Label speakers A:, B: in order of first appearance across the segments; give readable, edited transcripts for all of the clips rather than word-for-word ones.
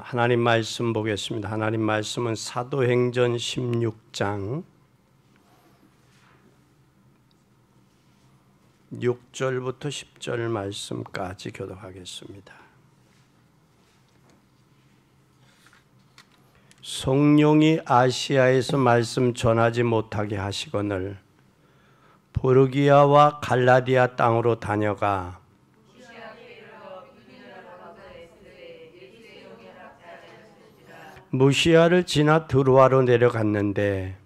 A: 하나님 말씀 보겠습니다. 하나님 말씀은 사도행전 16장 6절부터 10절 말씀까지 교독하겠습니다. 성령이 아시아에서 말씀 전하지 못하게 하시거늘 보르기아와 갈라디아 땅으로 다녀가 무시아를 지나 드로아로 내려갔는데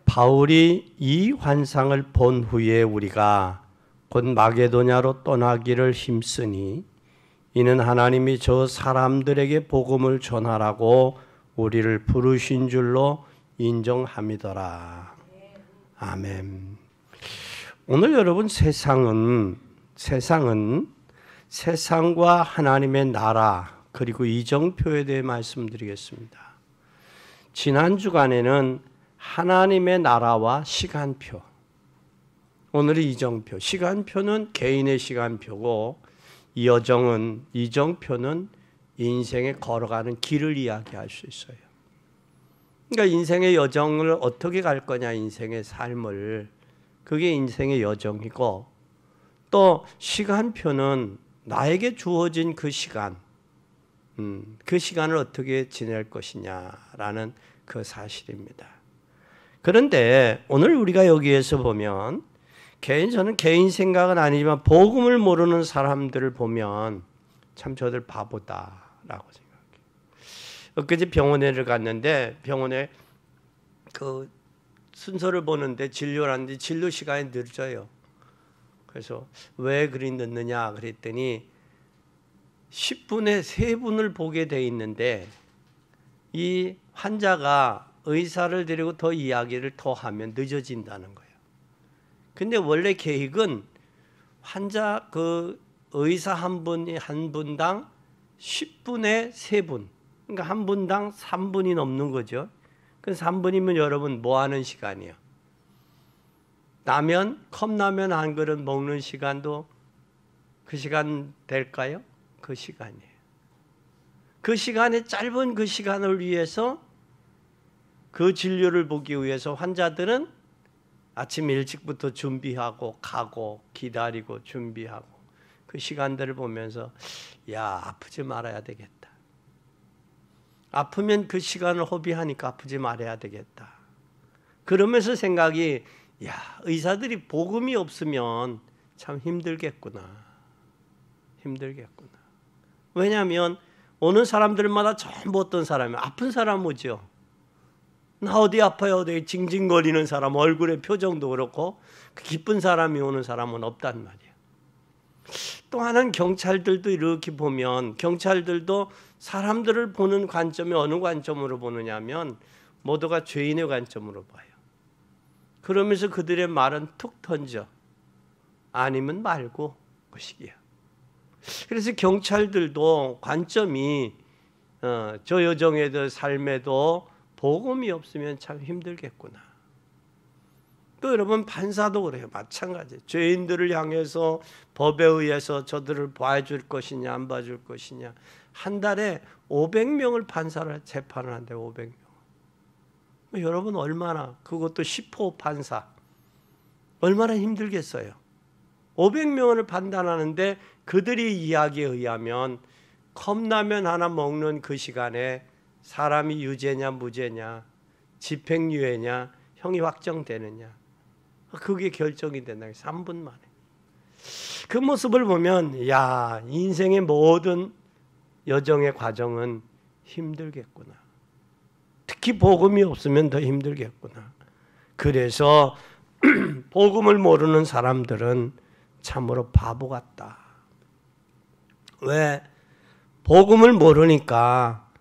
A: 바울이 이 환상을 본 후에 우리가 곧 마게도냐로 떠나기를 힘쓰니 이는 하나님이 저 사람들에게 복음을 전하라고 우리를 부르신 줄로 인정함이더라. 아멘. 오늘 여러분 세상은 세상과 하나님의 나라 그리고 이정표에 대해 말씀드리겠습니다. 지난 주간에는 하나님의 나라와 시간표, 오늘은 이정표. 시간표는 개인의 시간표고 이정표는 인생에 걸어가는 길을 이야기할 수 있어요. 그러니까 인생의 여정을 어떻게 갈 거냐, 인생의 삶을. 그게 인생의 여정이고, 또 시간표는 나에게 주어진 그 시간, 그 시간을 어떻게 지낼 것이냐라는 그 사실입니다. 그런데 오늘 우리가 여기에서 보면 저는 개인 생각은 아니지만 복음을 모르는 사람들을 보면 참 저들 바보다라고 생각해요. 엊그제 병원에를 갔는데 병원에 그 순서를 보는데 진료를 하는데 진료 시간이 늦어요. 그래서 왜 그리 늦느냐 그랬더니 10분에 3분을 보게 돼 있는데 이 환자가 의사를 데리고 더 이야기를 더 하면 늦어진다는 거예요. 근데 원래 계획은 환자 그 의사 한 분당 10분에 3분. 그러니까 한 분당 3분이 넘는 거죠. 그 3분이면 여러분 뭐 하는 시간이에요? 컵라면 한 그릇 먹는 시간도 그 시간 될까요? 그 시간이에요. 그 시간에 짧은 그 시간을 위해서 그 진료를 보기 위해서 환자들은 아침 일찍부터 준비하고 가고 기다리고 준비하고 그 시간들을 보면서 야, 아프지 말아야 되겠다. 아프면 그 시간을 허비하니까 아프지 말아야 되겠다. 그러면서 생각이 야, 의사들이 복음이 없으면 참 힘들겠구나. 왜냐하면 오는 사람들마다 전부 어떤 사람이에요? 아픈 사람 오죠. 나 어디 아파요? 어디 징징거리는 사람, 얼굴의 표정도 그렇고 기쁜 사람이 오는 사람은 없단 말이에요. 또 하나는 경찰들도 이렇게 보면 경찰들도 사람들을 보는 관점이 어느 관점으로 보느냐면 모두가 죄인의 관점으로 봐요. 그러면서 그들의 말은 툭 던져. 아니면 말고 그 식이야. 그래서 경찰들도 관점이 저 여정에도 삶에도 복음이 없으면 참 힘들겠구나. 또 여러분 판사도 그래요. 마찬가지. 죄인들을 향해서 법에 의해서 저들을 봐줄 것이냐 안 봐줄 것이냐. 한 달에 500명을 판사를 재판을 한대요. 500명. 여러분 얼마나, 그것도 10호 판사. 얼마나 힘들겠어요. 500명을 판단하는데 그들이 이야기에 의하면 컵라면 하나 먹는 그 시간에 사람이 유죄냐 무죄냐, 집행유예냐, 형이 확정되느냐, 그게 결정이 된다. 3분 만에. 그 모습을 보면 야, 인생의 모든 여정의 과정은 힘들겠구나. 특히 복음이 없으면 더 힘들겠구나. 그래서 복음을 모르는 사람들은 참으로 바보 같다. 왜? 복음을 모르니까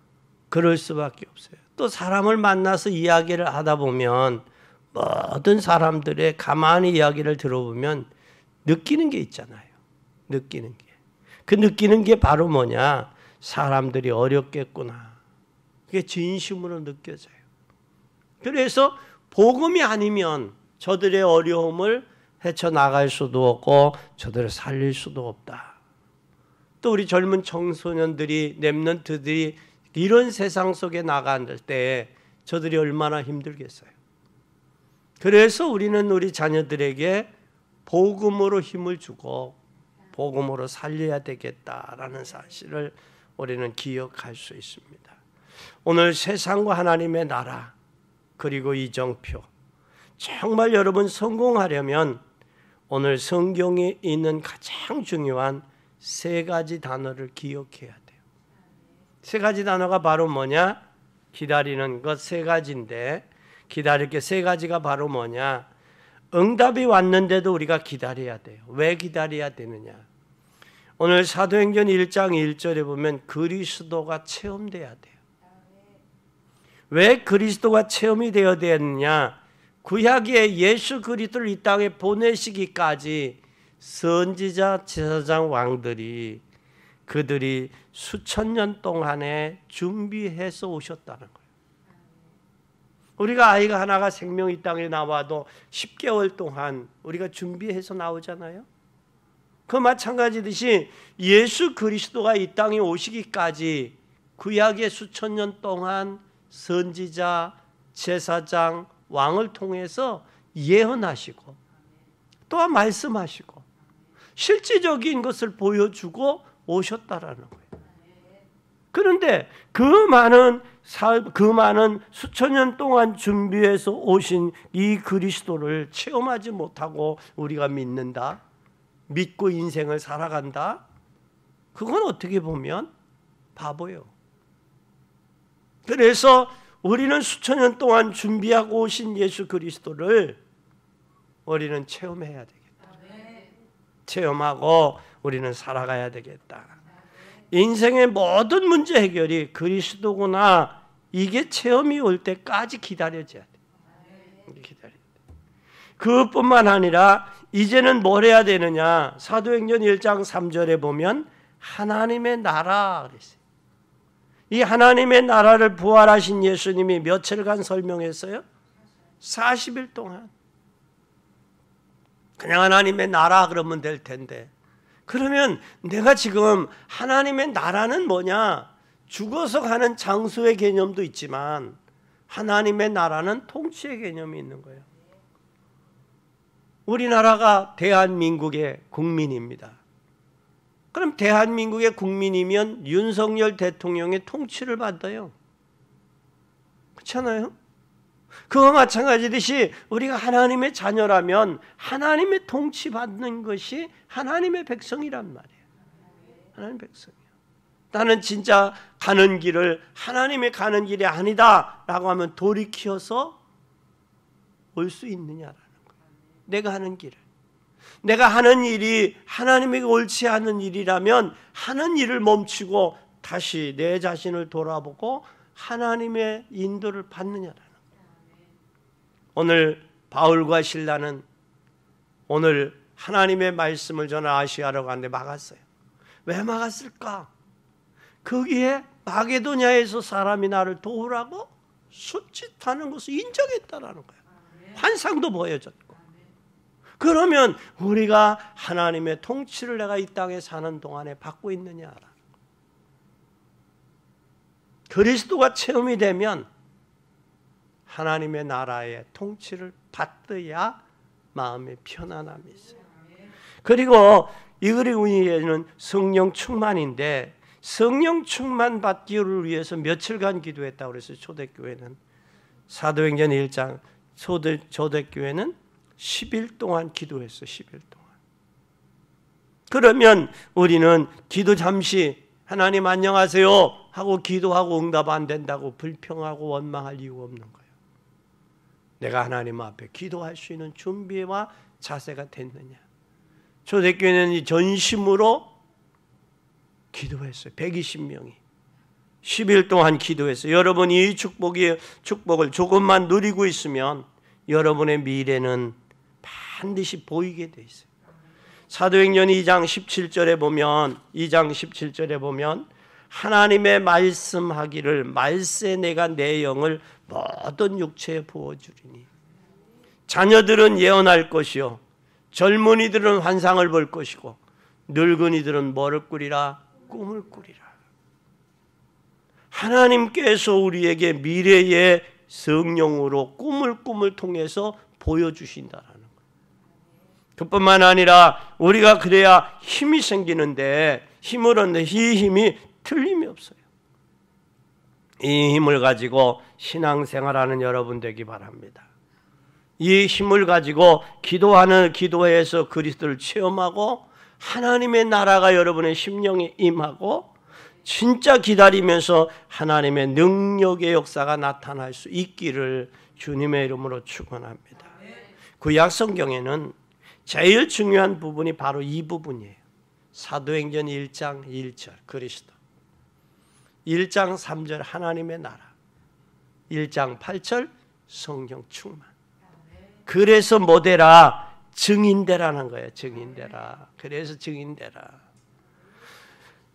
A: 그럴 수밖에 없어요. 또 사람을 만나서 이야기를 하다 보면 모든 사람들의 가만히 이야기를 들어보면 느끼는 게 있잖아요. 느끼는 게. 그 느끼는 게 바로 뭐냐? 사람들이 어렵겠구나. 그게 진심으로 느껴져요. 그래서 복음이 아니면 저들의 어려움을 헤쳐나갈 수도 없고 저들을 살릴 수도 없다. 또 우리 젊은 청소년들이, 렘넌트들이 이런 세상 속에 나갈 때 저들이 얼마나 힘들겠어요. 그래서 우리는 우리 자녀들에게 복음으로 힘을 주고 복음으로 살려야 되겠다라는 사실을 우리는 기억할 수 있습니다. 오늘 세상과 하나님의 나라 그리고 이정표, 정말 여러분 성공하려면 오늘 성경에 있는 가장 중요한 세 가지 단어를 기억해야 돼요. 세 가지 단어가 바로 뭐냐? 기다리는 것 세 가지인데, 기다릴 게 세 가지가 바로 뭐냐? 응답이 왔는데도 우리가 기다려야 돼요. 왜 기다려야 되느냐? 오늘 사도행전 1장 1절에 보면 그리스도가 체험돼야 돼요. 왜 그리스도가 체험이 되어야 되느냐? 구약의 예수 그리스도를 이 땅에 보내시기까지 선지자, 제사장, 왕들이 그들이 수천 년 동안에 준비해서 오셨다는 거예요. 우리가 아이가 하나가 생명 이 땅에 나와도 10개월 동안 우리가 준비해서 나오잖아요. 그 마찬가지듯이 예수 그리스도가 이 땅에 오시기까지 구약의 수천 년 동안 선지자, 제사장, 왕을 통해서 예언하시고 또한 말씀하시고 실질적인 것을 보여주고 오셨다라는 거예요. 그런데 그 많은 수천 년 동안 준비해서 오신 이 그리스도를 체험하지 못하고 우리가 믿는다, 믿고 인생을 살아간다, 그건 어떻게 보면 바보예요. 그래서 우리는 수천 년 동안 준비하고 오신 예수 그리스도를 우리는 체험해야 되겠다. 체험하고 우리는 살아가야 되겠다. 인생의 모든 문제 해결이 그리스도구나, 이게 체험이 올 때까지 기다려져야 돼. 그것뿐만 아니라 이제는 뭘 해야 되느냐? 사도행전 1장 3절에 보면 하나님의 나라 그랬어요. 이 하나님의 나라를 부활하신 예수님이 며칠간 설명했어요? 40일 동안. 그냥 하나님의 나라 그러면 될 텐데, 그러면 내가 지금 하나님의 나라는 뭐냐? 죽어서 가는 장소의 개념도 있지만 하나님의 나라는 통치의 개념이 있는 거예요. 우리나라가 대한민국의 국민입니다. 그럼 대한민국의 국민이면 윤석열 대통령의 통치를 받아요. 그렇잖아요? 그와 마찬가지듯이 우리가 하나님의 자녀라면 하나님의 통치받는 것이 하나님의 백성이란 말이에요. 하나님의 백성이에요. 나는 진짜 가는 길을 하나님의 가는 길이 아니다라고 하면 돌이켜서 올 수 있느냐라는 거예요. 내가 하는 길을. 내가 하는 일이 하나님에게 옳지 않은 일이라면 하는 일을 멈추고 다시 내 자신을 돌아보고 하나님의 인도를 받느냐라는 거예요. 오늘 바울과 실라는 오늘 하나님의 말씀을 저는 아시아로 가는데 막았어요. 왜 막았을까? 거기에 마게도냐에서 사람이 나를 도우라고 수치하는 것을 인정했다라는 거예요. 환상도 보여줬고. 그러면 우리가 하나님의 통치를 내가 이 땅에 사는 동안에 받고 있느냐라는 거예요. 그리스도가 체험이 되면 하나님의 나라의 통치를 받아야 마음의 편안함이 있어요. 그리고 이 그리고는 성령 충만인데, 성령 충만 받기를 위해서 며칠간 기도했다고 그랬어요. 초대교회는 사도행전 1장 초대교회는 10일 동안 기도했어요. 10일 동안. 그러면 우리는 기도 잠시 하나님 안녕하세요 하고 기도하고 응답 안 된다고 불평하고 원망할 이유가 없는 거예요. 내가 하나님 앞에 기도할 수 있는 준비와 자세가 됐느냐. 초대교회는 이 전심으로 기도했어요. 120명이 10일 동안 기도했어요. 여러분이 이 축복을 조금만 누리고 있으면 여러분의 미래는 반드시 보이게 돼 있어요. 사도행전 2장 17절에 보면 하나님의 말씀하기를 말세 내가 내 영을 모든 육체에 부어주리니, 자녀들은 예언할 것이요 젊은이들은 환상을 볼 것이고 늙은이들은 뭐를 꾸리라? 꿈을 꾸리라. 하나님께서 우리에게 미래의 성령으로 꿈을 통해서 보여주신다라는 거예요. 그뿐만 아니라 우리가 그래야 힘이 생기는데, 힘을 얻는 이 힘이 틀림이 없어요. 이 힘을 가지고 신앙생활하는 여러분 되기 바랍니다. 이 힘을 가지고 기도해서 그리스도를 체험하고 하나님의 나라가 여러분의 심령에 임하고 진짜 기다리면서 하나님의 능력의 역사가 나타날 수 있기를 주님의 이름으로 축원합니다. 구약 성경에는 제일 중요한 부분이 바로 이 부분이에요. 사도행전 1장 1절 그리스도, 1장 3절 하나님의 나라, 1장 8절 성령 충만. 그래서 뭐되라? 증인되라는 거예요. 증인되라. 그래서 증인되라.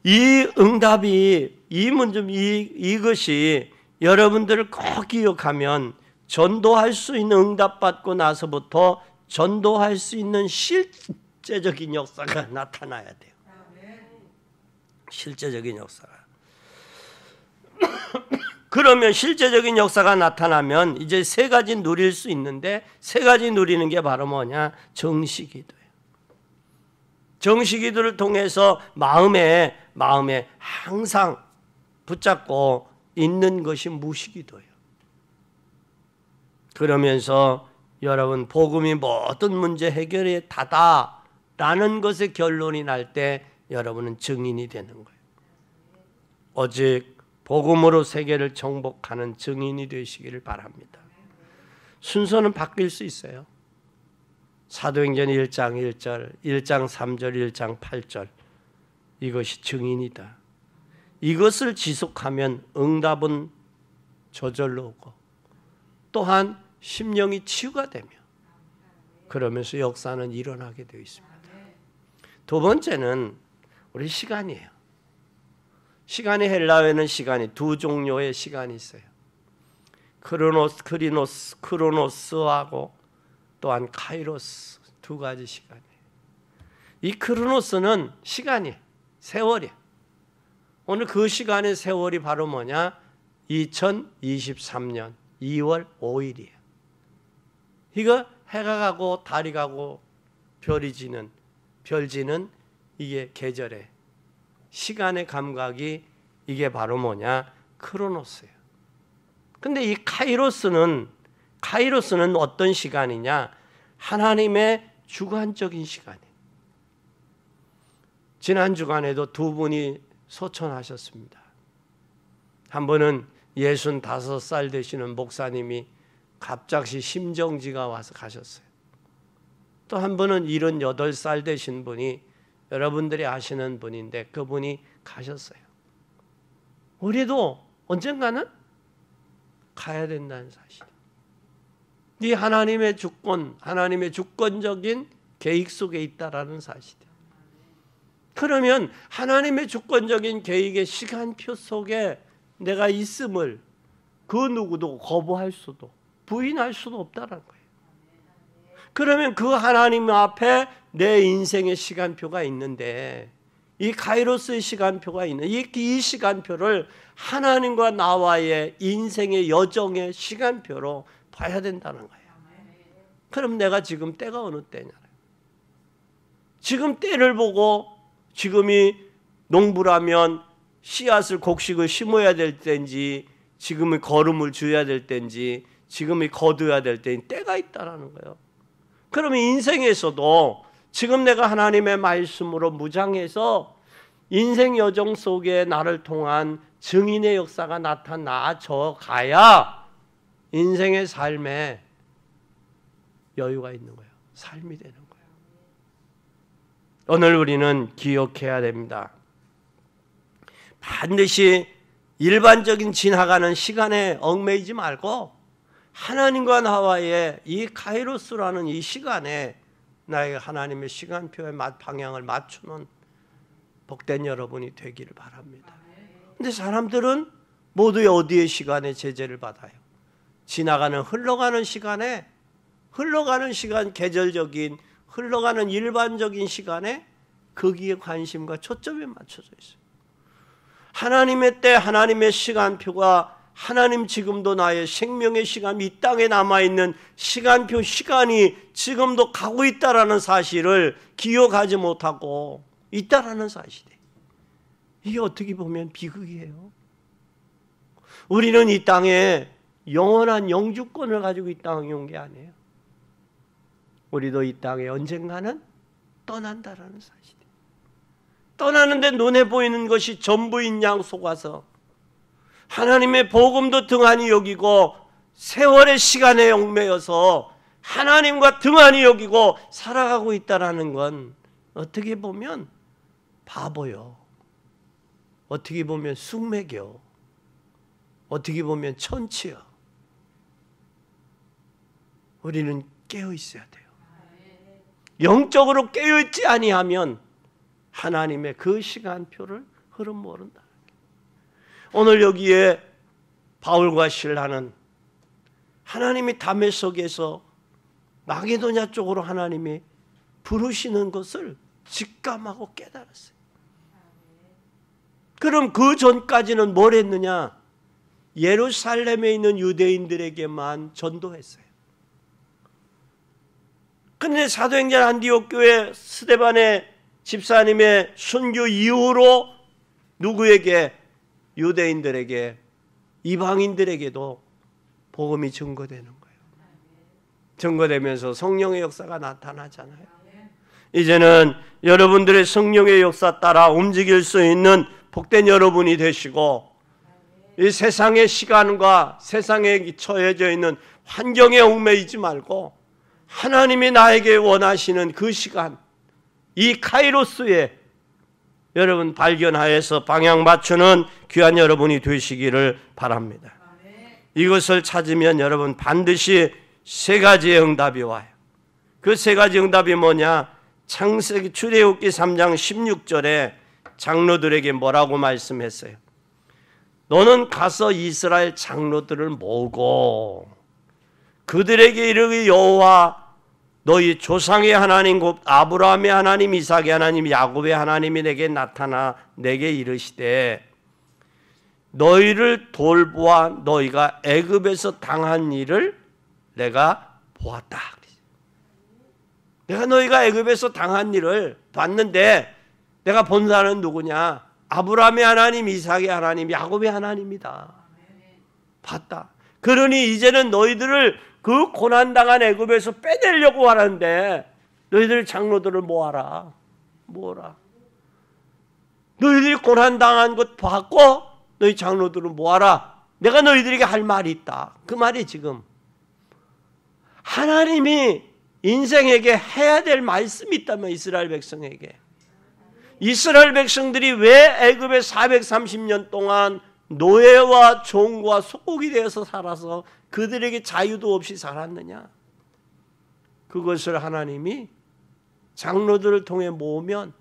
A: 이 응답이, 이 문제, 이것이 여러분들을 꼭 기억하면 전도할 수 있는, 응답받고 나서부터 전도할 수 있는 실제적인 역사가 나타나야 돼요. 실제적인 역사가. 그러면 실제적인 역사가 나타나면 이제 세 가지 누릴 수 있는데, 세 가지 누리는 게 바로 뭐냐? 정시기도예요. 정시기도를 통해서 마음에 항상 붙잡고 있는 것이 무시기도예요. 그러면서 여러분 복음이 모든 문제 해결의 다다라는 것의 결론이 날 때 여러분은 증인이 되는 거예요. 오직 복음으로 세계를 정복하는 증인이 되시기를 바랍니다. 순서는 바뀔 수 있어요. 사도행전 1장 1절, 1장 3절, 1장 8절 이것이 증인이다. 이것을 지속하면 응답은 저절로 오고 또한 심령이 치유가 되며 그러면서 역사는 일어나게 되어 있습니다. 두 번째는 우리 시간이에요. 시간이 헬라어에는 시간이 두 종류의 시간이 있어요. 크로노스하고 또한 카이로스 두 가지 시간이에요. 이 크로노스는 시간이에요. 세월이에요. 오늘 그 시간의 세월이 바로 뭐냐? 2023년 2월 5일이에요. 이거 해가 가고 달이 가고 별이 지는 이게 계절의 시간의 감각이 이게 바로 뭐냐? 크로노스예요. 근데 이 카이로스는 어떤 시간이냐? 하나님의 주관적인 시간이에요. 지난 주간에도 두 분이 소천하셨습니다. 한 분은 65살 되시는 목사님이 갑자기 심정지가 와서 가셨어요. 또 한 분은 78살 되신 분이 여러분들이 아시는 분인데 그분이 가셨어요. 우리도 언젠가는 가야 된다는 사실. 이 하나님의 주권, 하나님의 주권적인 계획 속에 있다라는 사실이에요. 그러면 하나님의 주권적인 계획의 시간표 속에 내가 있음을 그 누구도 거부할 수도 부인할 수도 없다는 거예요. 그러면 그 하나님 앞에 내 인생의 시간표가 있는데 이 카이로스의 시간표가 있는 이 시간표를 하나님과 나와의 인생의 여정의 시간표로 봐야 된다는 거예요. 그럼 내가 지금 때가 어느 때냐? 지금 때를 보고 지금이 농부라면 씨앗을 곡식을 심어야 될 때인지 지금의 거름을 줘야 될 때인지 지금이 거둬야 될 때인 때가 있다라는 거예요. 그러면 인생에서도 지금 내가 하나님의 말씀으로 무장해서 인생 여정 속에 나를 통한 증인의 역사가 나타나져 가야 인생의 삶에 여유가 있는 거예요. 삶이 되는 거예요. 오늘 우리는 기억해야 됩니다. 반드시 일반적인 지나가는 시간에 얽매이지 말고 하나님과 나와의 이 카이로스라는 이 시간에 나의 하나님의 시간표의 방향을 맞추는 복된 여러분이 되기를 바랍니다. 근데 사람들은 모두 어디의 시간에 제재를 받아요? 지나가는 흘러가는 시간에 흘러가는 시간, 계절적인 흘러가는 일반적인 시간에 거기에 관심과 초점이 맞춰져 있어요. 하나님의 때, 하나님의 시간표가 하나님 지금도 나의 생명의 시간, 이 땅에 남아있는 시간표, 시간이 지금도 가고 있다라는 사실을 기억하지 못하고 있다라는 사실이에요. 이게 어떻게 보면 비극이에요. 우리는 이 땅에 영원한 영주권을 가지고 이 땅에 온 게 아니에요. 우리도 이 땅에 언젠가는 떠난다라는 사실이에요. 떠나는데 눈에 보이는 것이 전부인 양 속아서 하나님의 복음도 등한히 여기고 세월의 시간에 얽매여서 하나님과 등한히 여기고 살아가고 있다는 건 어떻게 보면 바보요. 어떻게 보면 쑥맥이요. 어떻게 보면 천치요. 우리는 깨어 있어야 돼요. 영적으로 깨어 있지 아니하면 하나님의 그 시간표를 흐름 모른다. 오늘 여기에 바울과 실라는 하나님이 다메섹에서 마게도냐 쪽으로 하나님이 부르시는 것을 직감하고 깨달았어요. 그럼 그 전까지는 뭘 했느냐? 예루살렘에 있는 유대인들에게만 전도했어요. 그런데 사도행전 안디옥 교회 스데반의 집사님의 순교 이후로 누구에게? 유대인들에게, 이방인들에게도 복음이 증거되는 거예요. 증거되면서 성령의 역사가 나타나잖아요. 이제는 여러분들의 성령의 역사 따라 움직일 수 있는 복된 여러분이 되시고, 이 세상의 시간과 세상에 처해져 있는 환경에 얽매이지 말고 하나님이 나에게 원하시는 그 시간, 이 카이로스에 여러분 발견하여서 방향 맞추는 귀한 여러분이 되시기를 바랍니다. 이것을 찾으면 여러분 반드시 세 가지의 응답이 와요. 그 세 가지 응답이 뭐냐? 창세기 출애굽기 3장 16절에 장로들에게 뭐라고 말씀했어요? 너는 가서 이스라엘 장로들을 모으고 그들에게 이르기 여호와 너희 조상의 하나님 곧 아브라함의 하나님, 이삭의 하나님, 야곱의 하나님이 내게 나타나 내게 이르시되 너희를 돌보아 너희가 애굽에서 당한 일을 내가 보았다. 내가 너희가 애굽에서 당한 일을 봤는데 내가 본 사람은 누구냐? 아브라함의 하나님, 이삭의 하나님, 야곱의 하나님이다. 봤다. 그러니 이제는 너희들을 그 고난당한 애굽에서 빼내려고 하는데 너희들 장로들을 모아라. 모아라. 너희들이 고난당한 것 봤고 너희 장로들을 모아라. 내가 너희들에게 할 말이 있다. 그 말이 지금 하나님이 인생에게 해야 될 말씀이 있다면 이스라엘 백성에게, 이스라엘 백성들이 왜 애굽에 430년 동안 노예와 종과 속국이 되어서 살아서 그들에게 자유도 없이 살았느냐? 그것을 하나님이 장로들을 통해 모으면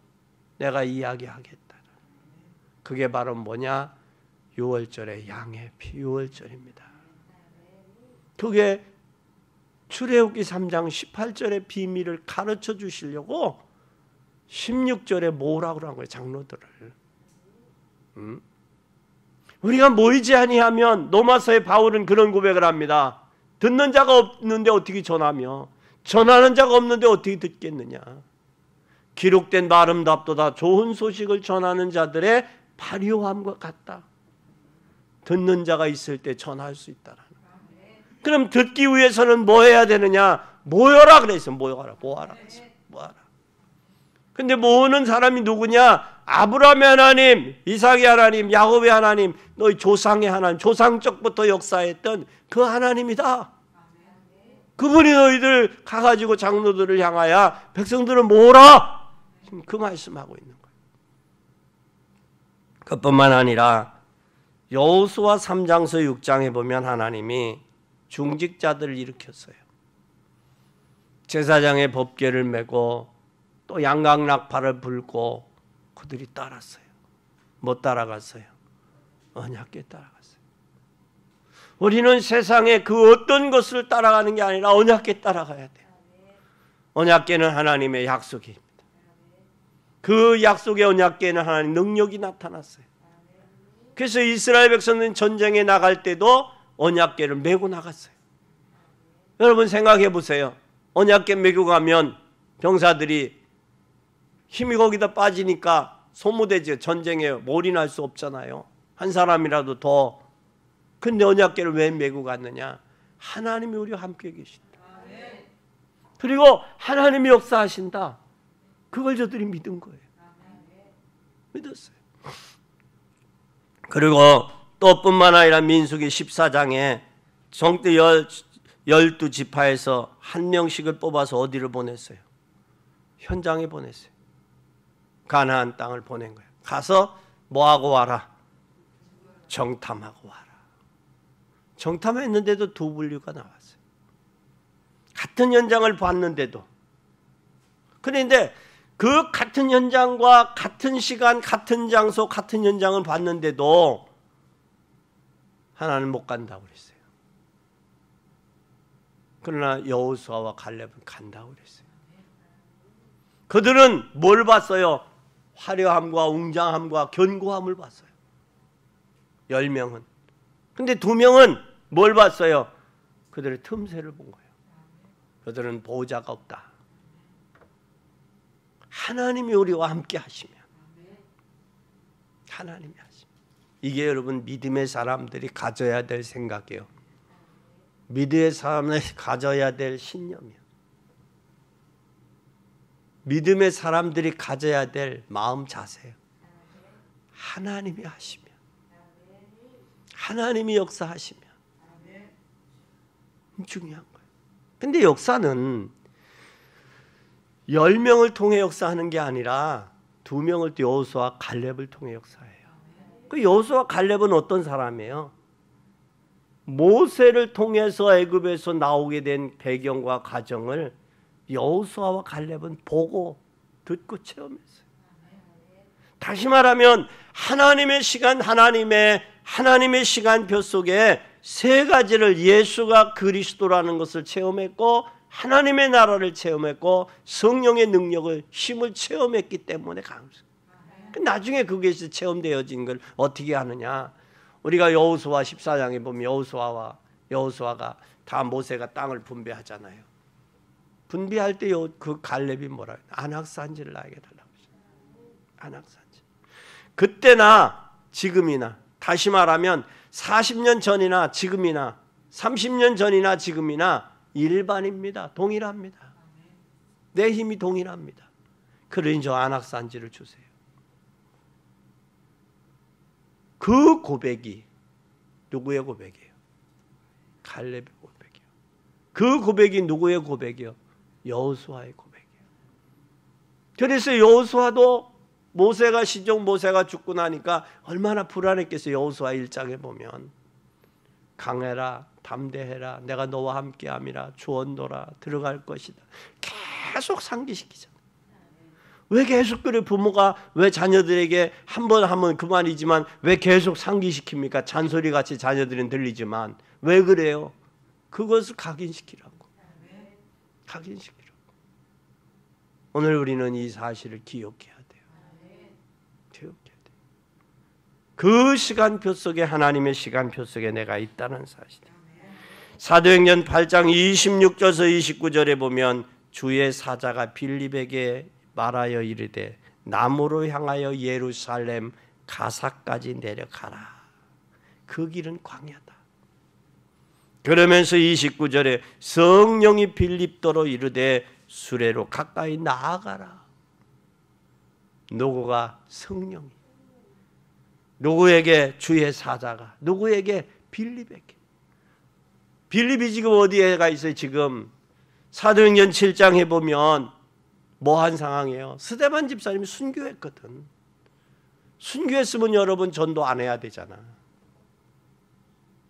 A: 내가 이야기하겠다. 그게 바로 뭐냐? 6월절의 양의 피, 6월절입니다. 그게 출애굽기 3장 18절의 비밀을 가르쳐 주시려고 16절에 모으라고 한 거예요. 장로들을. 우리가 모이지 아니하면, 로마서의 바울은 그런 고백을 합니다. 듣는 자가 없는데 어떻게 전하며 전하는 자가 없는데 어떻게 듣겠느냐. 기록된 아름답도다. 좋은 소식을 전하는 자들의 발효함과 같다. 듣는 자가 있을 때 전할 수 있다라는. 그럼 듣기 위해서는 뭐 해야 되느냐? 모여라 그랬어요. 모여라. 모아라 그랬어요. 모아라. 근데 모으는 사람이 누구냐? 아브라함의 하나님, 이삭의 하나님, 야곱의 하나님, 너희 조상의 하나님, 조상적부터 역사했던 그 하나님이다. 그분이 너희들 가가지고 장로들을 향하여 백성들을 모으라. 그 말씀하고 있는 거예요. 그뿐만 아니라 여호수아 3장서 6장에 보면 하나님이 중직자들을 일으켰어요. 제사장의 법궤를 메고 또 양각락팔을 불고 그들이 따랐어요. 못 따라갔어요. 언약궤 따라갔어요. 우리는 세상의 그 어떤 것을 따라가는 게 아니라 언약궤 따라가야 돼요. 언약궤는 하나님의 약속입니다. 그 약속의 언약궤에는 하나님 능력이 나타났어요. 그래서 이스라엘 백성은 전쟁에 나갈 때도 언약궤를 메고 나갔어요. 여러분 생각해 보세요. 언약궤 메고 가면 병사들이 힘이 거기다 빠지니까 소모되죠. 전쟁에 몰인할 수 없잖아요. 한 사람이라도 더. 근데 언약궤를 왜 메고 갔느냐? 하나님이 우리와 함께 계신다. 그리고 하나님이 역사하신다. 그걸 저들이 믿은 거예요. 믿었어요. 그리고 또 뿐만 아니라 민수기 14장에 정때 12지파에서 한 명씩을 뽑아서 어디를 보냈어요? 현장에 보냈어요. 가나안 땅을 보낸 거예요. 가서 뭐하고 와라? 정탐하고 와라. 정탐했는데도 두 분류가 나왔어요. 같은 현장을 봤는데도. 그런데 그 같은 현장과 같은 시간, 같은 장소, 같은 현장을 봤는데도 하나는 못 간다고 그랬어요. 그러나 여호수아와 갈렙은 간다고 그랬어요. 그들은 뭘 봤어요? 화려함과 웅장함과 견고함을 봤어요. 10명은. 근데 2명은 뭘 봤어요? 그들의 틈새를 본 거예요. 그들은 보호자가 없다. 하나님이 우리와 함께 하시면, 하나님이 하시면, 이게 여러분 믿음의 사람들이 가져야 될 생각이에요. 믿음의 사람들이 가져야 될 신념이에요. 믿음의 사람들이 가져야 될 마음 자세예요. 하나님이 하시면, 하나님이 역사하시면 중요한 거예요. 근데 역사는 10명을 통해 역사하는 게 아니라 2명을 여호수아와 갈렙을 통해 역사해요. 그 여호수아와 갈렙은 어떤 사람이에요? 모세를 통해서 애굽에서 나오게 된 배경과 과정을 여호수아와 갈렙은 보고 듣고 체험했어요. 다시 말하면 하나님의 시간, 하나님의 시간표 속에 세 가지를 예수가 그리스도라는 것을 체험했고 하나님의 나라를 체험했고 성령의 능력을 힘을 체험했기 때문에 가능해요. 나중에 그게 체험되어진 걸 어떻게 하느냐? 우리가 여호수아 14장에 보면 여호수아가 다 모세가 땅을 분배하잖아요. 분배할 때 그 갈렙이 뭐라 해요? 안악산지를 나에게 달라고 했어요. 안악산지. 그때나 지금이나 다시 말하면 40년 전이나 지금이나 30년 전이나 지금이나 일반입니다. 동일합니다. 내 힘이 동일합니다. 그러니 저 안악산지를 주세요. 그 고백이 누구의 고백이에요? 갈렙의 고백이에요. 그 고백이 누구의 고백이에요? 여호수아의 고백이에요. 그래서 여호수아도 모세가 죽고 나니까 얼마나 불안했겠어요. 여호수아 1장에 보면 강해라, 담대해라, 내가 너와 함께함이라, 주언노라, 들어갈 것이다. 계속 상기시키잖아요. 왜 계속 그래? 부모가 왜 자녀들에게 한 번 하면 그만이지만 왜 계속 상기시킵니까? 잔소리같이 자녀들은 들리지만 왜 그래요? 그것을 각인시키라고. 각인시키라고. 오늘 우리는 이 사실을 기억해야 돼요. 기억해야 돼요. 그 시간표 속에, 하나님의 시간표 속에 내가 있다는 사실. 사도행전 8장 26절에서 29절에 보면 주의 사자가 빌립에게 말하여 이르되 남으로 향하여 예루살렘 가사까지 내려가라. 그 길은 광야다. 그러면서 29절에 성령이 빌립도로 이르되 수레로 가까이 나아가라. 누구가? 성령이. 누구에게? 주의 사자가. 누구에게? 빌립에게. 빌립이 지금 어디에 가 있어요? 지금 사도행전 7장에 보면 뭐한 상황이에요? 스데반 집사님이 순교했거든. 순교했으면 여러분 전도 안 해야 되잖아.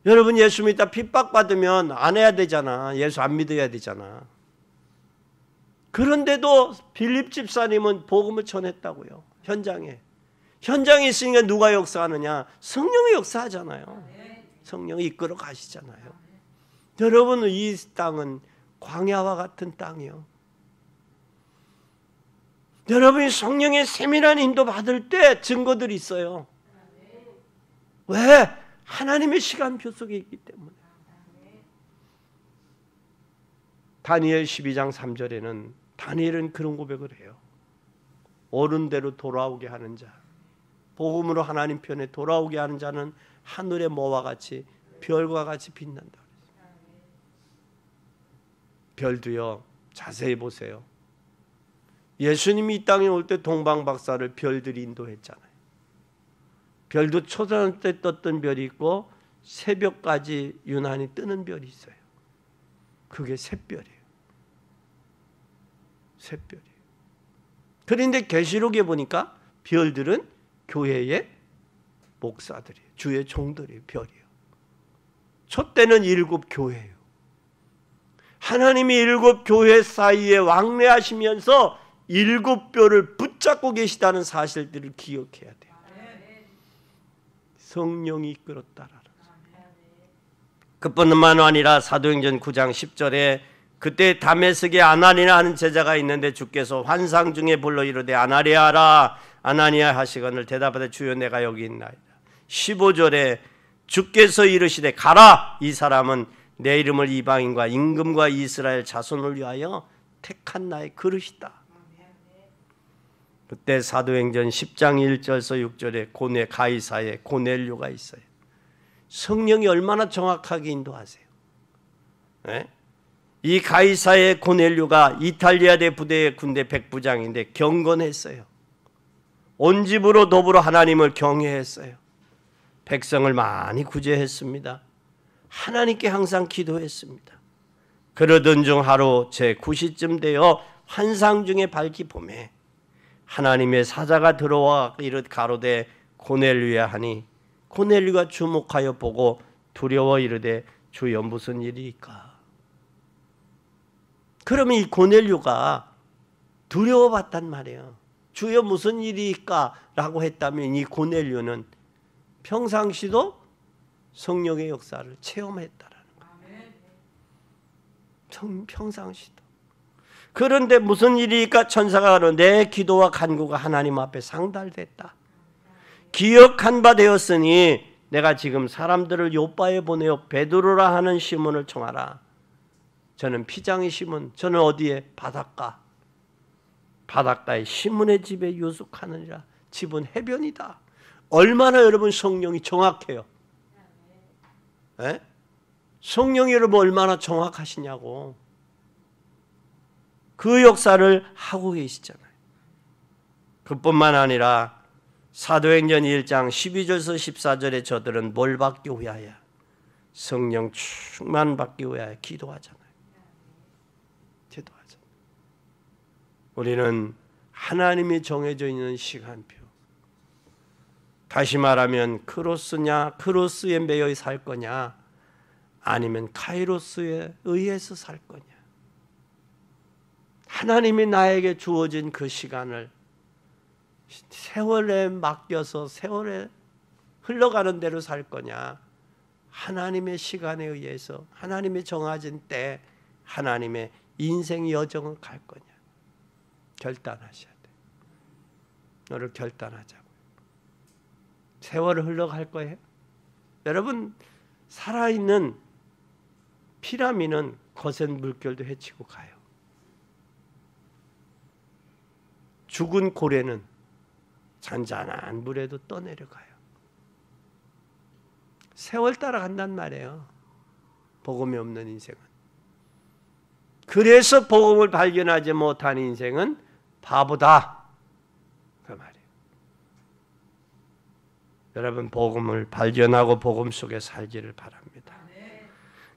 A: 여러분 예수 믿다 핍박받으면 안 해야 되잖아. 예수 안 믿어야 되잖아. 그런데도 빌립 집사님은 복음을 전했다고요. 현장에 있으니까 누가 역사하느냐? 성령이 역사하잖아요. 성령이 이끌어 가시잖아요. 여러분, 이 땅은 광야와 같은 땅이요. 여러분이 성령의 세밀한 인도 받을 때 증거들이 있어요. 왜? 하나님의 시간표 속에 있기 때문에. 다니엘 12장 3절에는 다니엘은 그런 고백을 해요. 옳은 대로 돌아오게 하는 자, 복음으로 하나님 편에 돌아오게 하는 자는 하늘의 뭐와 같이 별과 같이 빛난다. 별도요, 자세히 보세요. 예수님이 이 땅에 올 때 동방박사를 별들이 인도했잖아요. 별도 초저녁 때 떴던 별이 있고 새벽까지 유난히 뜨는 별이 있어요. 그게 샛별이에요. 샛별이에요. 그런데 계시록에 보니까 별들은 교회의 목사들이에요. 주의 종들이에요. 별이에요. 촛대는 7 교회예요. 하나님이 7 교회 사이에 왕래하시면서 7 뼈를 붙잡고 계시다는 사실들을 기억해야 돼요. 성령이 이끌었다라는. 그뿐만 아니라 사도행전 9장 10절에 그때 다메섹에 아나니아 하는 제자가 있는데 주께서 환상 중에 불러 이르되 아나니아라 아나니아 하시거늘 대답하되 주여 내가 여기 있나이다. 15절에 주께서 이르시되 가라 이 사람은 내 이름을 이방인과 임금과 이스라엘 자손을 위하여 택한 나의 그릇이다. 그때 사도행전 10장 1절에서 6절에 고네 가이사에 고넬료가 있어요. 성령이 얼마나 정확하게 인도하세요. 네? 이 가이사의 고넬료가 이탈리아대 부대의 군대 백부장인데 경건했어요. 온 집으로 더불어 하나님을 경외했어요. 백성을 많이 구제했습니다. 하나님께 항상 기도했습니다. 그러던 중 하루 제9시쯤 되어 환상 중에 밝히 보매 하나님의 사자가 들어와 이르 가로되 고넬료야 하니 고넬료가 주목하여 보고 두려워 이르되 주여 무슨 일이니까. 그러면 이 고넬료가 두려워봤단 말이에요. 주여 무슨 일이니까 라고 했다면 이 고넬료는 평상시도 성령의 역사를 체험했다라는 거예요. 평상시도. 그런데 무슨 일이니까 천사가 가로 내 기도와 간구가 하나님 앞에 상달됐다. 기억한 바 되었으니 내가 지금 사람들을 요바에 보내어 베드로라 하는 시몬을 청하라. 저는 피장의 시몬, 저는 어디에? 바닷가에 시몬의 집에 유숙하느니라. 집은 해변이다. 얼마나 여러분 성령이 정확해요. 에? 성령이 여러분 얼마나 정확하시냐고. 그 역사를 하고 계시잖아요. 그뿐만 아니라 사도행전 1장 12절에서 14절에 저들은 뭘 받기 위하여? 성령 충만 받기 위하여 기도하잖아요. 기도하잖아요. 우리는 하나님이 정해져 있는 시간표. 다시 말하면 크로스냐, 크로스에 매여 살 거냐, 아니면 카이로스에 의해서 살 거냐. 하나님이 나에게 주어진 그 시간을 세월에 맡겨서 세월에 흘러가는 대로 살 거냐, 하나님의 시간에 의해서 하나님이 정해진 때 하나님의 인생 여정을 갈 거냐 결단하셔야 돼. 너를 결단하자고. 세월을 흘러갈 거예요. 여러분, 살아있는 피라미는 거센 물결도 헤치고 가요. 죽은 고래는 잔잔한 물에도 떠내려가요. 세월 따라간단 말이에요. 복음이 없는 인생은. 그래서 복음을 발견하지 못한 인생은 바보다. 그 말이에요. 여러분, 복음을 발견하고 복음 속에 살기를 바랍니다.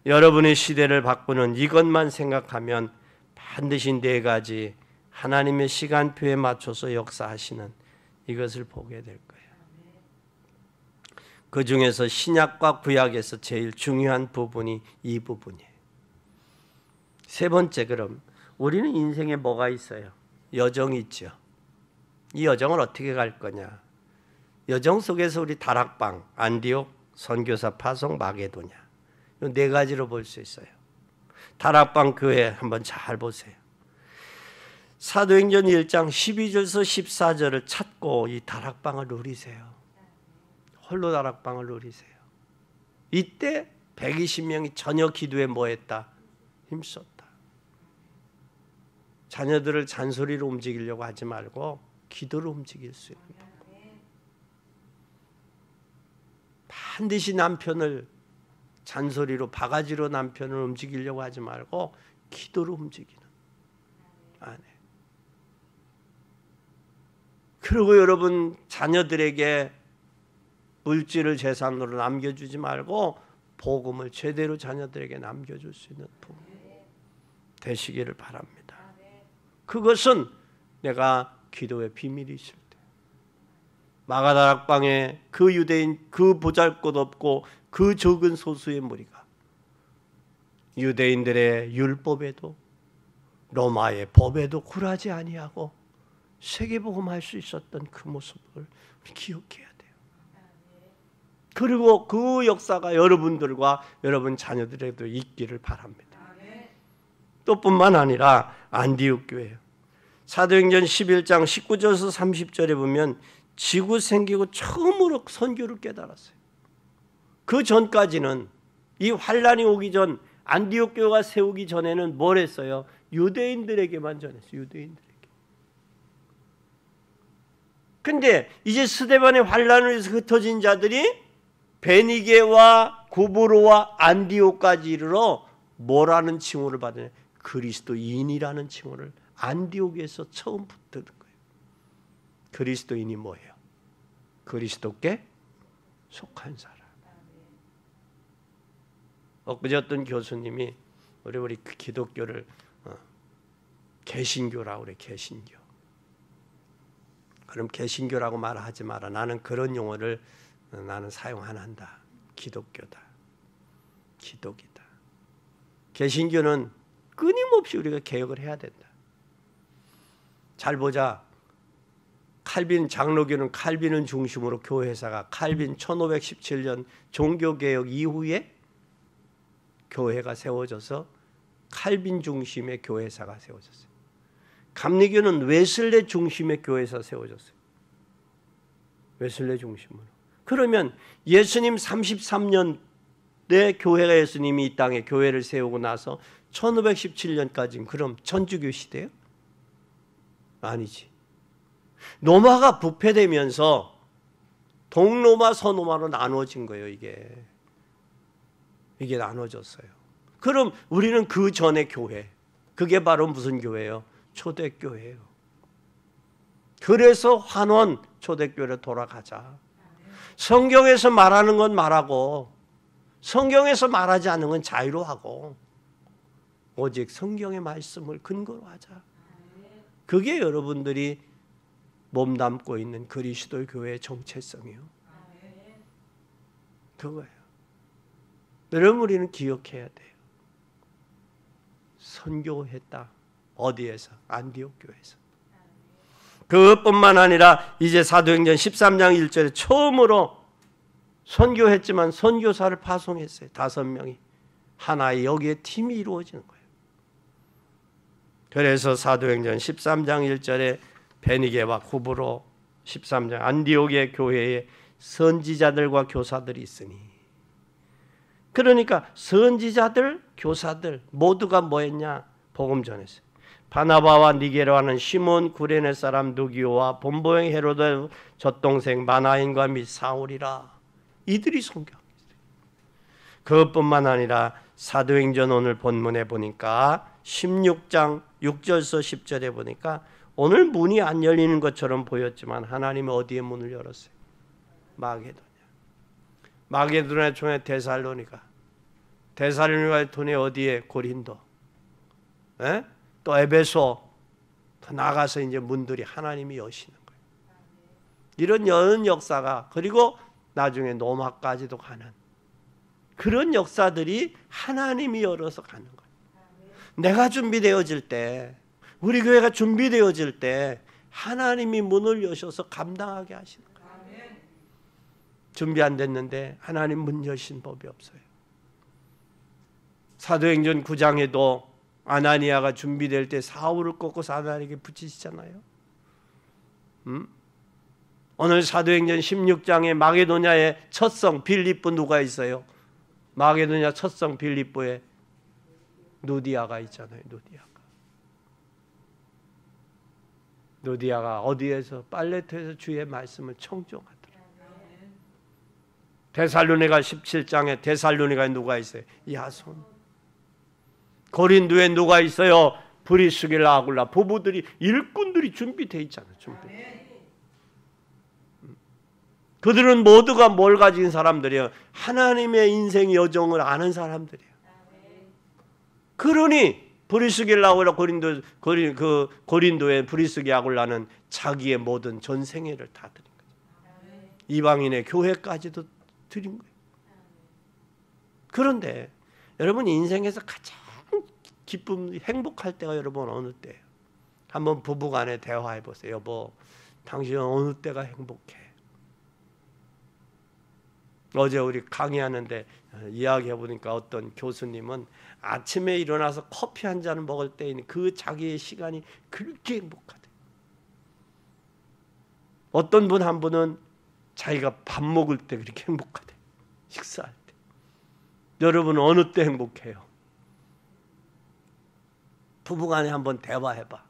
A: 여러분의 시대를 바꾸는 이것만 생각하면 반드시 4가지 하나님의 시간표에 맞춰서 역사하시는 이것을 보게 될 거예요. 그 중에서 신약과 구약에서 제일 중요한 부분이 이 부분이에요. 3번째, 그럼 우리는 인생에 뭐가 있어요? 여정이 있죠. 이 여정을 어떻게 갈 거냐? 여정 속에서 우리 다락방, 안디옥, 선교사 파송, 마게도냐. 이 네 가지로 볼 수 있어요. 다락방 교회 한번 잘 보세요. 사도행전 1장 12절에서 14절을 찾고 이 다락방을 누리세요. 홀로 다락방을 누리세요. 이때 120명이 전혀 기도에 뭐했다? 힘썼다. 자녀들을 잔소리로 움직이려고 하지 말고 기도로 움직일 수 있는 법. 반드시 남편을 잔소리로 바가지로 남편을 움직이려고 하지 말고 기도로 움직이는 아내. 그리고 여러분 자녀들에게 물질을 재산으로 남겨주지 말고 복음을 제대로 자녀들에게 남겨줄 수 있는 부모 되시기를 바랍니다. 그것은 내가 기도의 비밀이 있을 때 마가다락방에 그 유대인 그 보잘것없고 그 적은 소수의 무리가 유대인들의 율법에도 로마의 법에도 굴하지 아니하고 세계복음할 수 있었던 그 모습을 기억해야 돼요. 그리고 그 역사가 여러분들과 여러분 자녀들에도 있기를 바랍니다. 또 뿐만 아니라 안디옥 교회예요. 사도행전 11장 19절에서 30절에 보면 지구 생기고 처음으로 선교를 깨달았어요. 그 전까지는 이 환란이 오기 전 안디옥 교회가 세우기 전에는 뭘 했어요? 유대인들에게만 전했어요. 유대인들에게. 근데 이제 스데반의 환란을 해서 흩어진 자들이 베니게와 구브로와 안디옥까지 이르러 뭐라는 칭호를 받으냐? 그리스도인이라는 칭호를 안디옥에서 처음 붙는 거예요. 그리스도인이 뭐예요? 그리스도께 속한 사람. 엊그제 어떤 교수님이 우리 기독교를 개신교라고 그래. 개신교. 그럼 개신교라고 말하지 마라. 나는 그런 용어를 나는 사용 안 한다. 기독교다. 기독이다. 개신교는 끊임없이 우리가 개혁을 해야 된다. 잘 보자. 칼빈 장로교는 칼빈을 중심으로 교회사가 칼빈 1517년 종교개혁 이후에 교회가 세워져서 칼빈 중심의 교회사가 세워졌어요. 감리교는 웨슬레 중심의 교회사 세워졌어요. 웨슬레 중심으로. 그러면 예수님 33년 내 교회가 예수님이 이 땅에 교회를 세우고 나서 1517년까지는 그럼 천주교 시대예요? 아니지. 로마가 부패되면서 동로마 서로마로 나눠진 거예요. 이게 나눠졌어요. 그럼 우리는 그 전에 교회, 그게 바로 무슨 교회예요? 초대교회예요. 그래서 환원 초대교회로 돌아가자. 성경에서 말하는 건 말하고 성경에서 말하지 않는 건 자유로 하고 오직 성경의 말씀을 근거로 하자. 그게 여러분들이 몸담고 있는 그리스도 교회의 정체성이요. 그거예요. 여러분 우리는 기억해야 돼요. 선교했다. 어디에서? 안디옥 교회에서. 그것뿐만 아니라 이제 사도행전 13장 1절에 처음으로 선교했지만 선교사를 파송했어요. 5명이. 하나의 여기에 팀이 이루어지는 거예요. 그래서 사도행전 13장 1절에 베니게와 구브로 13장 안디옥의 교회에 선지자들과 교사들이 있으니 그러니까 선지자들, 교사들 모두가 뭐했냐? 복음 전했어요. 바나바와 니게로하는 시몬 구레네 사람 누기오와 본보행 헤로드 젖동생 마나인과 및 사울이라. 이들이 선교했어요. 그것뿐만 아니라 사도행전 오늘 본문에 보니까 16장 6절에서 10절에 보니까 오늘 문이 안 열리는 것처럼 보였지만 하나님이 어디에 문을 열었어요? 마게도냐. 마게도냐 총회 데살로니가. 데살로니가의 돈이 어디에? 고린도. 에? 또 에베소. 더 나가서 이제 문들이 하나님이 여시는 거예요. 이런 여는 역사가 그리고 나중에 로마까지도 가는 그런 역사들이 하나님이 열어서 가는 거예요. 내가 준비되어질 때 우리 교회가 준비되어질 때 하나님이 문을 여셔서 감당하게 하시는 거예요. 준비 안 됐는데 하나님 문 여신 법이 없어요. 사도행전 9장에도 아나니아가 준비될 때 사울을 꺾고 사단에게 붙이시잖아요. 오늘 사도행전 16장에 마게도냐의 첫성 빌립보 누가 있어요? 마게도냐 첫성 빌립보에 누디아가 있잖아요. 누디아가 어디에서? 빨레토에서 주의 말씀을 청종하더라. 데살로니가 17장에 데살로니가에 누가 있어요? 야손. 고린도에 누가 있어요? 브리스길라 아굴라. 부부들이, 일꾼들이 준비되어 있잖아요. 그들은 모두가 뭘 가진 사람들이에요? 하나님의 인생 여정을 아는 사람들이에요. 그러니 브리스길라 아굴라 고린도의 브리스기 아굴라는 자기의 모든 전생애를 다 드린 거죠. 이방인의 교회까지도 드린 거예요. 그런데 여러분 인생에서 가장 기쁨, 행복할 때가 여러분 어느 때예요? 한번 부부간에 대화해 보세요. 여보, 당신은 어느 때가 행복해? 어제 우리 강의하는데 이야기해 보니까 어떤 교수님은 아침에 일어나서 커피 한 잔을 먹을 때인 그 자기의 시간이 그렇게 행복하대. 어떤 분 한 분은 자기가 밥 먹을 때 그렇게 행복하대. 식사할 때. 여러분은 어느 때 행복해요? 부부간에 한번 대화해봐.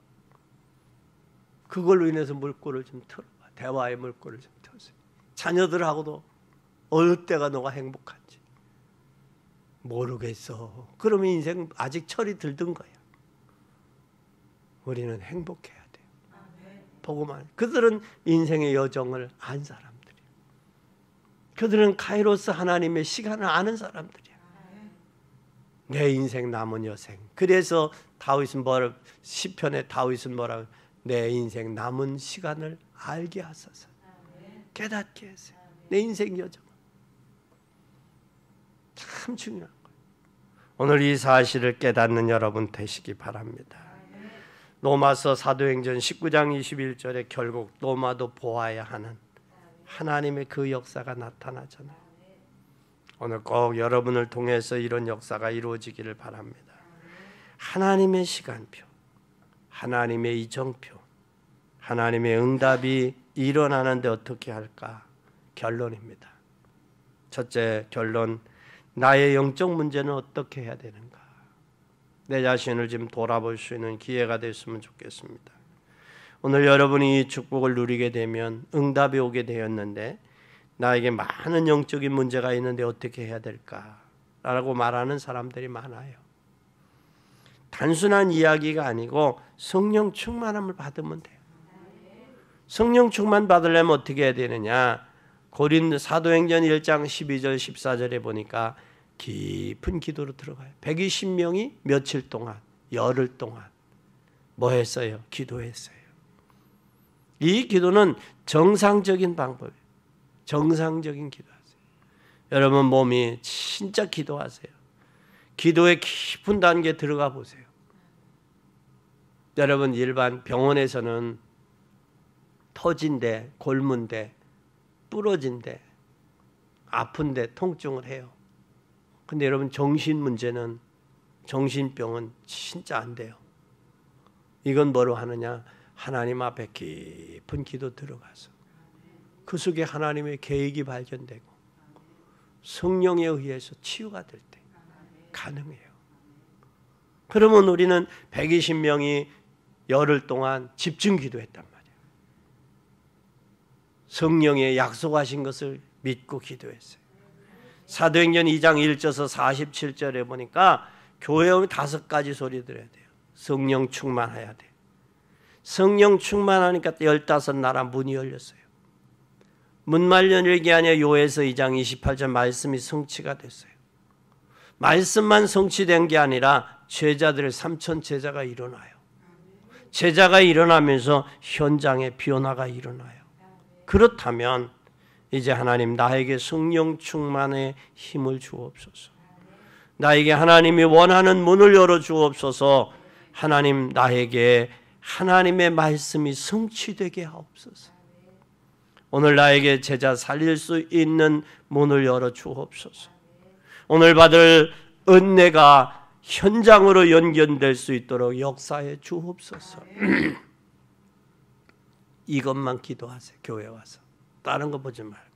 A: 그걸로 인해서 물꼬를 좀 틀어봐. 대화의 물꼬를 좀 틀어주세요. 자녀들하고도 어느 때가 너가 행복한지 모르겠어. 그러면 인생 아직 철이 들던 거야. 우리는 행복해야 돼요. 보고만. 그들은 인생의 여정을 안 사람들이에요. 그들은 카이로스 하나님의 시간을 아는 사람들이야. 내 인생 남은 여생. 그래서 다윗은 시편에 다윗은 뭐라고? 내 인생 남은 시간을 알게 하소서. 깨닫게 하세요. 내 인생 여정. 참 중요한 거예요. 오늘 이 사실을 깨닫는 여러분 되시기 바랍니다. 로마서 사도행전 19장 21절에 결국 로마도 보아야 하는 하나님의 그 역사가 나타나잖아요. 오늘 꼭 여러분을 통해서 이런 역사가 이루어지기를 바랍니다. 하나님의 시간표, 하나님의 이정표, 하나님의 응답이 일어나는데 어떻게 할까? 결론입니다. 첫째 결론, 나의 영적 문제는 어떻게 해야 되는가? 내 자신을 좀 돌아볼 수 있는 기회가 됐으면 좋겠습니다. 오늘 여러분이 이 축복을 누리게 되면 응답이 오게 되었는데 나에게 많은 영적인 문제가 있는데 어떻게 해야 될까? 라고 말하는 사람들이 많아요. 단순한 이야기가 아니고 성령 충만함을 받으면 돼요. 성령 충만 받으려면 어떻게 해야 되느냐? 사도행전 1장 12절 14절에 보니까 깊은 기도로 들어가요. 120명이 며칠 동안, 열흘 동안 뭐 했어요? 기도했어요. 이 기도는 정상적인 방법이에요. 정상적인 기도하세요. 여러분 몸이 진짜 기도하세요. 기도의 깊은 단계에 들어가 보세요. 여러분 일반 병원에서는 터진데, 골문데, 부러진데, 아픈데 통증을 해요. 근데 여러분 정신 문제는, 정신병은 진짜 안 돼요. 이건 뭐로 하느냐? 하나님 앞에 깊은 기도 들어가서 그 속에 하나님의 계획이 발견되고 성령에 의해서 치유가 될 때 가능해요. 그러면 우리는 120명이 열흘 동안 집중 기도했단 말이에요. 성령의 약속하신 것을 믿고 기도했어요. 사도행전 2장 1절에서 47절에 보니까 교회 오면 5가지 소리 들어야 돼요. 성령 충만해야 돼. 성령 충만하니까 15나라 문이 열렸어요. 문말 열기 아니라 요에서 2장 28절 말씀이 성취가 됐어요. 말씀만 성취된 게 아니라 제자들 3천 제자가 일어나요. 제자가 일어나면서 현장에 변화가 일어나요. 그렇다면 이제 하나님 나에게 성령 충만의 힘을 주옵소서. 나에게 하나님이 원하는 문을 열어 주옵소서. 하나님 나에게 하나님의 말씀이 성취되게 하옵소서. 오늘 나에게 제자 살릴 수 있는 문을 열어 주옵소서. 오늘 받을 은혜가 현장으로 연결될 수 있도록 역사해 주옵소서. 이것만 기도하세요. 교회 와서. 다른 거 보지 말고.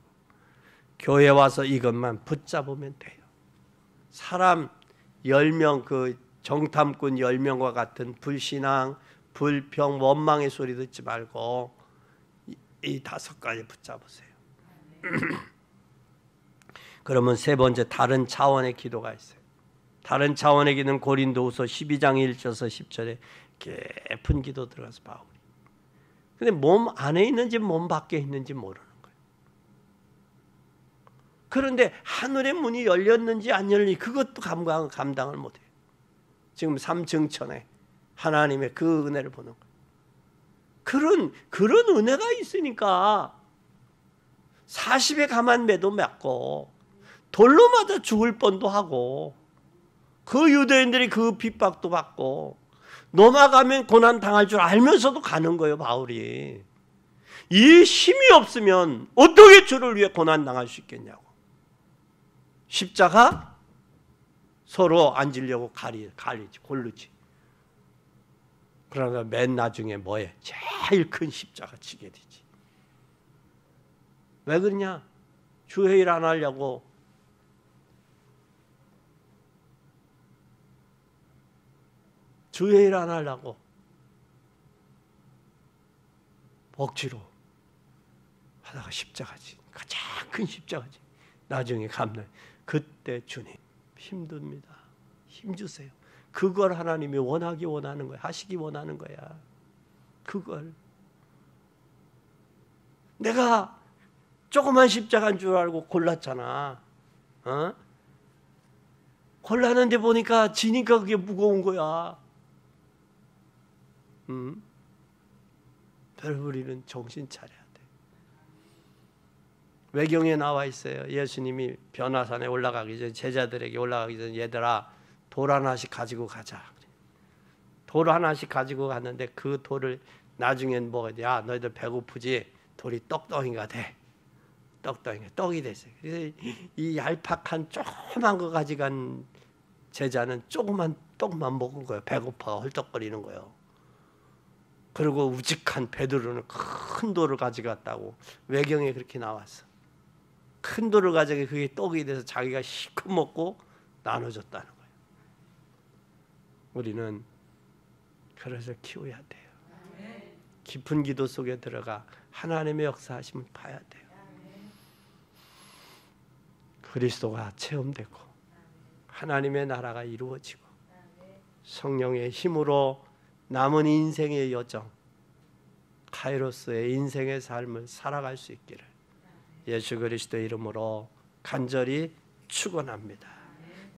A: 교회 와서 이것만 붙잡으면 돼요. 사람 10명, 그 정탐꾼 10명과 같은 불신앙, 불평, 원망의 소리 듣지 말고 이 5가지 붙잡으세요. 그러면 세 번째, 다른 차원의 기도가 있어요. 다른 차원의 기도는 고린도후서 12장 1절에서 10절에 깊은 기도 들어가서 바울이. 근데 몸 안에 있는지 몸 밖에 있는지 모르는 거예요. 그런데 하늘의 문이 열렸는지 안 열렸는지 그것도 감당을 못해요. 지금 3증천에 하나님의 그 은혜를 보는 거예요. 그런 은혜가 있으니까 40에 가만 매도 맞고 돌로 맞아 죽을 뻔도 하고 그 유대인들이 그 핍박도 받고 넘어가면 고난 당할 줄 알면서도 가는 거예요. 바울이. 이 힘이 없으면 어떻게 주를 위해 고난 당할 수 있겠냐고. 십자가 서로 앉으려고 가리지 고르지. 그러나 맨 나중에 뭐해? 제일 큰 십자가 지게 되지. 왜 그러냐? 주회의를 안 하려고. 주회의를 안 하려고. 억지로 하다가 십자가지. 가장 큰 십자가지. 나중에 감당. 그때 주님 힘듭니다. 힘주세요. 그걸 하나님이 원하는 거야. 하시기 원하는 거야. 그걸. 내가 조그만 십자가인 줄 알고 골랐잖아. 골랐는데 보니까 지니까 그게 무거운 거야. 우리는 정신 차려야 돼. 외경에 나와 있어요. 예수님이 변화산에 올라가기 전에 제자들에게 올라가기 전에 얘들아 돌 하나씩 가지고 가자. 돌 하나씩 가지고 갔는데 그 돌을 나중엔 뭐가 야 너희들 배고프지? 돌이 떡덩이가 돼. 떡이 됐어요. 그래서 이 얄팍한 조그만 거 가져간 제자는 조그만 떡만 먹은 거예요. 배고파 헐떡거리는 거예요. 그리고 우직한 베드로는 큰 돌을 가져갔다고 외경에 그렇게 나왔어. 큰 돌을 가져가 그게 떡이 돼서 자기가 실컷 먹고 나눠줬다는 거예요. 우리는 그래서 키워야 돼요. 깊은 기도 속에 들어가 하나님의 역사하심을 봐야 돼요. 그리스도가 체험되고 하나님의 나라가 이루어지고 성령의 힘으로 남은 인생의 여정, 카이로스의 인생의 삶을 살아갈 수 있기를 예수 그리스도의 이름으로 간절히 축원합니다.